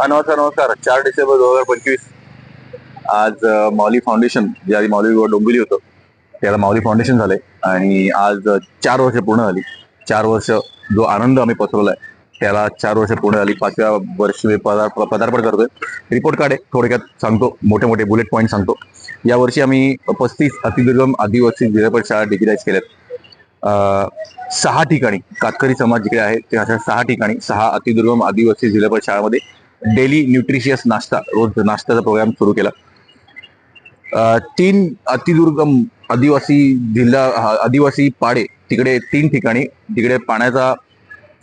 नमस्कार नमस्कार. 4 डिसेंबर 2025 आज माऊली फाउंडेशन, जे आधी माऊली डोंबिवली होतं त्याला माऊली फाउंडेशन झालंय आणि आज 4 वर्ष पूर्ण झाली. 4 वर्ष जो आनंद आम्ही पसरवलाय त्याला 4 वर्ष पूर्ण झाली. 5व्या वर्षी पदार्पण करतोय. रिपोर्ट कार्ड आहे, थोडक्यात सांगतो, मोठे मोठे बुलेट पॉईंट सांगतो. यावर्षी आम्ही 35 अतिदुर्गम आदिवासी जिल्हा परिषद शाळा डिजिटाईज केल्यात. 6 ठिकाणी कातकरी समाज जिकडे आहे ते अशा 6 ठिकाणी 6 अतिदुर्गम आदिवासी जिल्हा परिषद शाळामध्ये डेली न्यूट्रिशियस नाश्ता, रोज नाश्त्याचा प्रोग्राम सुरू केला. 3 अतिदुर्गम आदिवासी पाडे तिकडे 3 ठिकाणी तिकडे पाण्याचा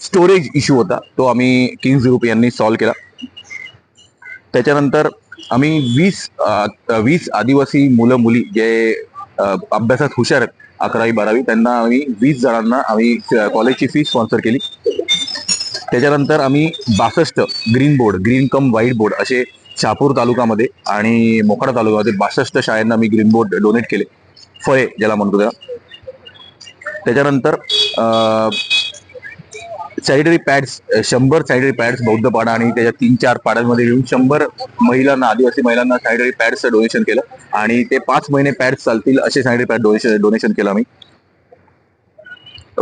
स्टोरेज इश्यू होता, तो आम्ही किंग्स ग्रुप यांनी सॉल्व्ह केला. त्याच्यानंतर आम्ही 20 आदिवासी मुलं मुली जे अभ्यासात हुशार आहेत 11वी 12वी, त्यांना आम्ही 20 जणांना आम्ही कॉलेजची फी स्पॉन्सर केली. त्याच्यानंतर आम्ही 62 ग्रीन कम व्हाईट बोर्ड असे शहापूर तालुक्यामध्ये आणि मोखाडा तालुक्यामध्ये 62 शाळांना आम्ही ग्रीन बोर्ड डोनेट केले, फळे ज्याला म्हणतो त्याला. त्याच्यानंतर सॅनिटरी पॅड्स 100 सॅनिटरी पॅड्स बौद्धपाडा आणि त्याच्या 3-4 पाड्यांमध्ये येऊन 100 महिलांना, आदिवासी महिलांना सॅनिटरी पॅड्सचं डोनेशन केलं आणि ते 5 महिने पॅड्स चालतील असे सॅनिटरी पॅड डोनेशन केलं आम्ही.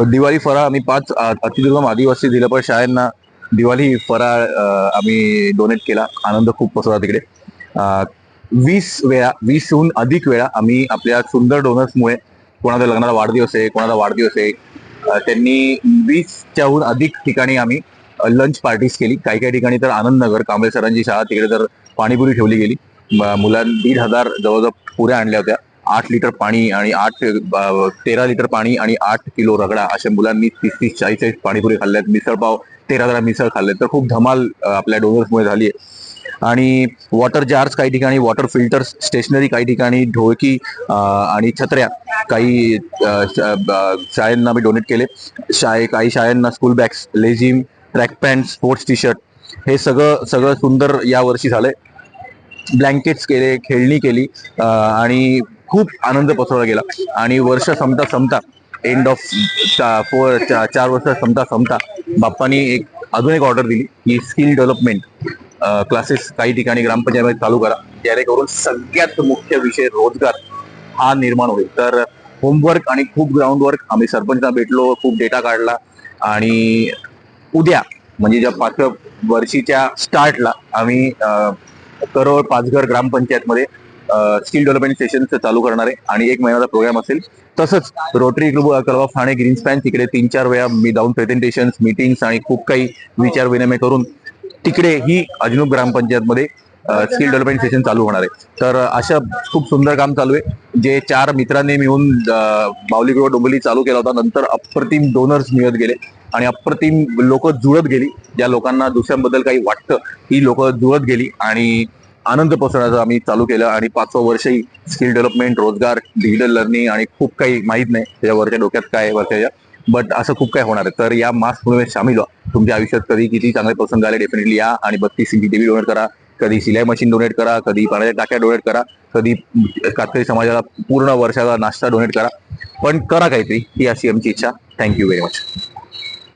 दिवाळी फराळ आम्ही 5 अतिदुर्गम आदिवासी जिल्हा परिषद शाळांना दिवाळी फराळ आम्ही डोनेट केला. आनंद खूप पसरला तिकडे. 20हून अधिक वेळा आम्ही आपल्या सुंदर डोनर्समुळे, कोणाचा लग्नाला वाढदिवस आहे, कोणाचा वाढदिवस आहे, त्यांनी 20च्याहून अधिक ठिकाणी आम्ही लंच पार्टीज केली. काही काही ठिकाणी तर आनंदनगर कांबळे सरांची शाळा तिकडे तर पाणीपुरी ठेवली गेली. मुलांनी 1,500 जवळजवळ पुऱ्या आणल्या होत्या. 8 लिटर पाणी आणि 13 लिटर पाणी आणि 8 किलो रगडा अशा मुलांनी 30-40 पाणीपुरी खाल्ल्यात. मिसळपाव 13 जरा मिसळ खाल्लेत. तर खूप धमाल आपल्या डोनर्समुळे झाली आहे. आणि वॉटर जार्स काही ठिकाणी, वॉटर फिल्टर्स, स्टेशनरी काही ठिकाणी, ढोळकी आणि छत्र्या काही शाळांना आम्ही डोनेट केले. काही शाळांना school bags, lezim, track pant, sports T shirt हे सगळं सुंदर या वर्षी झालंय. ब्लँकेट्स केले, खेळणी केली आणि खूप आनंद पसरवला गेला. आणि वर्ष संपता एंड ऑफ 4 वर्ष संपता बाप्पानी अजून एक ऑर्डर दिली की स्किल डेव्हलपमेंट क्लासेस काही ठिकाणी ग्रामपंचायतीमध्ये चालू करा, जेणेकरून सगळ्यात मुख्य विषय रोजगार हा निर्माण होईल. तर होमवर्क आणि खूप ग्राउंड वर्क आम्ही सरपंचांना भेटलो, खूप डेटा काढला आणि उद्या म्हणजे ज्या 5व्या वर्षीच्या स्टार्टला आम्ही crore Pachghar ग्रामपंचायतमध्ये skill development session चालू करणार आहे आणि 1 महिन्याचा प्रोग्राम असेल. तसंच rotary club club of Thane green span तिकडे 3-4 वेळा मी जाऊन प्रेझेंटेशन, मीटिंग्स आणि खूप काही विचार विनिमय करून तिकडे ही अजनूक ग्रामपंचायतमध्ये स्किल डेव्हलपमेंट सेशन चालू होणार आहे. तर अशा खूप सुंदर काम चालू आहे, जे 4 मित्रांनी मिळून माऊली ग्रोह डोंबिवली चालू केला होता. नंतर अप्रतिम डोनर्स मिळत गेले आणि अप्रतिम लोक जुळत गेली. ज्या लोकांना दुसऱ्यांबद्दल काही वाटतं ही लोक जुळत गेली आणि आनंद पसरवण्याचं आम्ही चालू केलं. आणि 5वं वर्षही स्किल डेव्हलपमेंट, रोजगार, डिजिटल लर्निंग आणि खूप काही माहीत नाही त्याच्या वरच्या डोक्यात काय वर्षाच्या, बट असं खूप काही होणार आहे. तर या मासमध्ये सामील व्हा. तुमच्या आयुष्यात कधी किती चांगले प्रसंग आले डेफिनेटली या आणि 32 इंची टीव्ही डोनेट करा, कधी सिलाई मशीन डोनेट करा, कधी पाण्याच्या टाक्या डोनेट करा, कधी कातकरी समाजाला पूर्ण वर्षाचा नाश्ता डोनेट करा, पण करा काहीतरी, ही अशी आमची इच्छा. Thank you very much.